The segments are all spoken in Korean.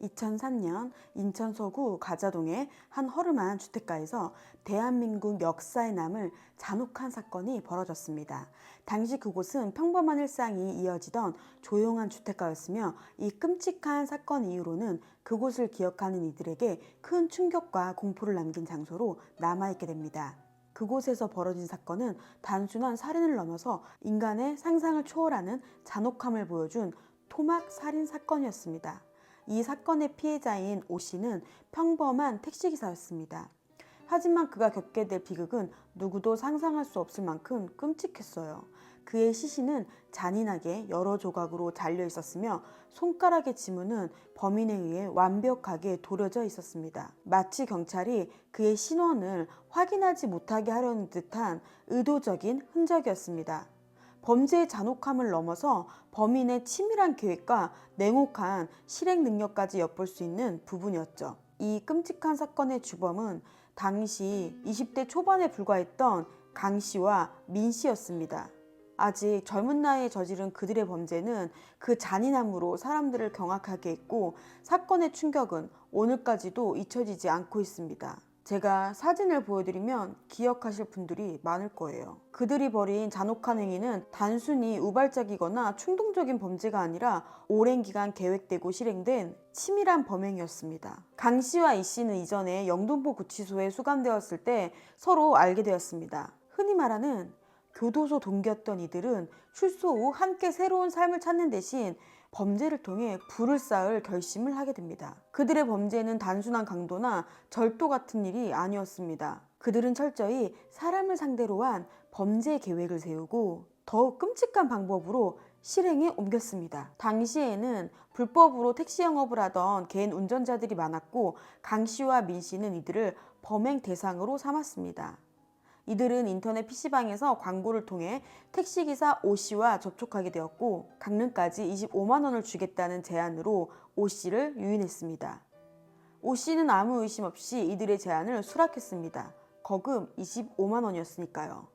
2003년 인천 서구 가자동의 한 허름한 주택가에서 대한민국 역사에 남을 잔혹한 사건이 벌어졌습니다. 당시 그곳은 평범한 일상이 이어지던 조용한 주택가였으며 이 끔찍한 사건 이후로는 그곳을 기억하는 이들에게 큰 충격과 공포를 남긴 장소로 남아있게 됩니다. 그곳에서 벌어진 사건은 단순한 살인을 넘어서 인간의 상상을 초월하는 잔혹함을 보여준 토막 살인 사건이었습니다. 이 사건의 피해자인 오 씨는 평범한 택시기사였습니다. 하지만 그가 겪게 될 비극은 누구도 상상할 수 없을 만큼 끔찍했어요. 그의 시신은 잔인하게 여러 조각으로 잘려 있었으며 손가락의 지문은 범인에 의해 완벽하게 도려져 있었습니다. 마치 경찰이 그의 신원을 확인하지 못하게 하려는 듯한 의도적인 흔적이었습니다. 범죄의 잔혹함을 넘어서 범인의 치밀한 계획과 냉혹한 실행 능력까지 엿볼 수 있는 부분이었죠. 이 끔찍한 사건의 주범은 당시 20대 초반에 불과했던 강 씨와 민 씨였습니다. 아직 젊은 나이에 저지른 그들의 범죄는 그 잔인함으로 사람들을 경악하게 했고 사건의 충격은 오늘까지도 잊혀지지 않고 있습니다. 제가 사진을 보여드리면 기억하실 분들이 많을 거예요. 그들이 벌인 잔혹한 행위는 단순히 우발적이거나 충동적인 범죄가 아니라 오랜 기간 계획되고 실행된 치밀한 범행이었습니다. 강 씨와 이 씨는 이전에 영등포 구치소에 수감되었을 때 서로 알게 되었습니다. 흔히 말하는 교도소 동기였던 이들은 출소 후 함께 새로운 삶을 찾는 대신 범죄를 통해 불을 쌓을 결심을 하게 됩니다. 그들의 범죄는 단순한 강도나 절도 같은 일이 아니었습니다. 그들은 철저히 사람을 상대로 한 범죄 계획을 세우고 더욱 끔찍한 방법으로 실행에 옮겼습니다. 당시에는 불법으로 택시 영업을 하던 개인 운전자들이 많았고 강 씨와 민 씨는 이들을 범행 대상으로 삼았습니다. 이들은 인터넷 PC방에서 광고를 통해 택시기사 오 씨와 접촉하게 되었고 강릉까지 25만 원을 주겠다는 제안으로 오 씨를 유인했습니다. 오 씨는 아무 의심 없이 이들의 제안을 수락했습니다. 거금 25만 원이었으니까요.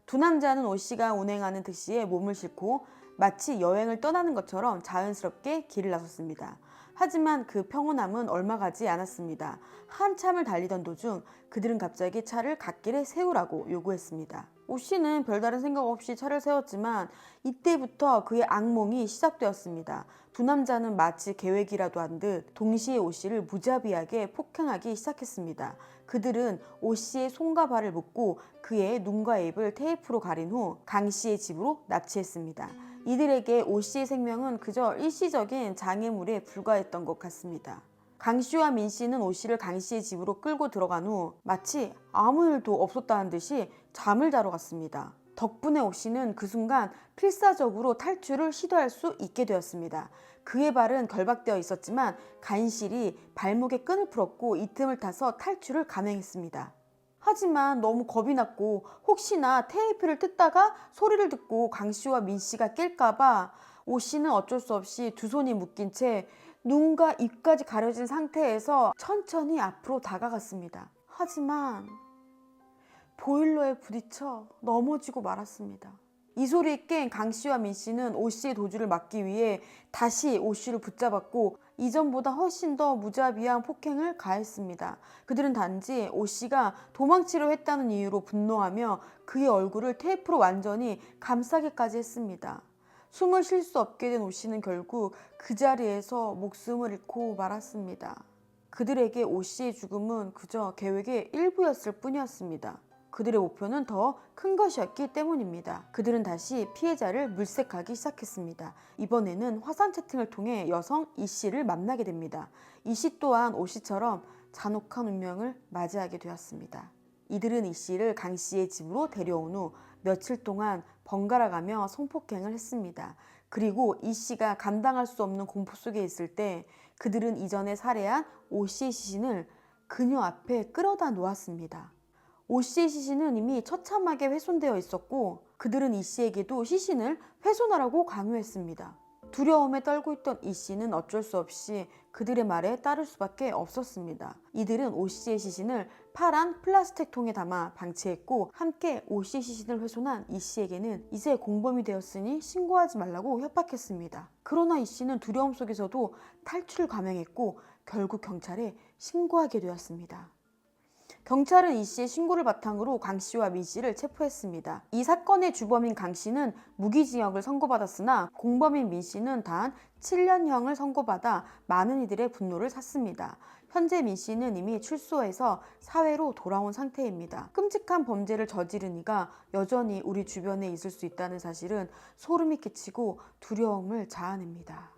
두 남자는 오 씨가 운행하는 택시에 몸을 싣고 마치 여행을 떠나는 것처럼 자연스럽게 길을 나섰습니다. 하지만 그 평온함은 얼마 가지 않았습니다. 한참을 달리던 도중 그들은 갑자기 차를 갓길에 세우라고 요구했습니다. 오 씨는 별다른 생각 없이 차를 세웠지만 이때부터 그의 악몽이 시작되었습니다. 두 남자는 마치 계획이라도 한 듯 동시에 오 씨를 무자비하게 폭행하기 시작했습니다. 그들은 오 씨의 손과 발을 묶고 그의 눈과 입을 테이프로 가린 후 강 씨의 집으로 납치했습니다. 이들에게 오 씨의 생명은 그저 일시적인 장애물에 불과했던 것 같습니다. 강 씨와 민 씨는 오 씨를 강 씨의 집으로 끌고 들어간 후 마치 아무 일도 없었다는 듯이 잠을 자러 갔습니다. 덕분에 오 씨는 그 순간 필사적으로 탈출을 시도할 수 있게 되었습니다. 그의 발은 결박되어 있었지만 간실히 발목에 끈을 풀었고 이 틈을 타서 탈출을 감행했습니다. 하지만 너무 겁이 났고 혹시나 테이프를 뜯다가 소리를 듣고 강 씨와 민 씨가 깰까봐 오 씨는 어쩔 수 없이 두 손이 묶인 채 눈과 입까지 가려진 상태에서 천천히 앞으로 다가갔습니다. 하지만 보일러에 부딪혀 넘어지고 말았습니다. 이 소리에 깬 강 씨와 민 씨는 오 씨의 도주를 막기 위해 다시 오 씨를 붙잡았고 이전보다 훨씬 더 무자비한 폭행을 가했습니다. 그들은 단지 오 씨가 도망치려 했다는 이유로 분노하며 그의 얼굴을 테이프로 완전히 감싸기까지 했습니다. 숨을 쉴 수 없게 된 오 씨는 결국 그 자리에서 목숨을 잃고 말았습니다. 그들에게 오 씨의 죽음은 그저 계획의 일부였을 뿐이었습니다. 그들의 목표는 더 큰 것이었기 때문입니다. 그들은 다시 피해자를 물색하기 시작했습니다. 이번에는 화상 채팅을 통해 여성 이 씨를 만나게 됩니다. 이 씨 또한 오 씨처럼 잔혹한 운명을 맞이하게 되었습니다. 이들은 이 씨를 강 씨의 집으로 데려온 후 며칠 동안 번갈아가며 성폭행을 했습니다. 그리고 이 씨가 감당할 수 없는 공포 속에 있을 때 그들은 이전에 살해한 오 씨의 시신을 그녀 앞에 끌어다 놓았습니다. 오 씨의 시신은 이미 처참하게 훼손되어 있었고 그들은 이 씨에게도 시신을 훼손하라고 강요했습니다. 두려움에 떨고 있던 이 씨는 어쩔 수 없이 그들의 말에 따를 수밖에 없었습니다. 이들은 오 씨의 시신을 파란 플라스틱 통에 담아 방치했고 함께 OC 시신을 훼손한 이 씨에게는 이제 공범이 되었으니 신고하지 말라고 협박했습니다. 그러나 이 씨는 두려움 속에서도 탈출 감행했고 결국 경찰에 신고하게 되었습니다. 경찰은 이 씨의 신고를 바탕으로 강 씨와 민 씨를 체포했습니다. 이 사건의 주범인 강 씨는 무기징역을 선고받았으나 공범인 민 씨는 단 7년형을 선고받아 많은 이들의 분노를 샀습니다. 현재 민 씨는 이미 출소해서 사회로 돌아온 상태입니다. 끔찍한 범죄를 저지른 이가 여전히 우리 주변에 있을 수 있다는 사실은 소름이 끼치고 두려움을 자아냅니다.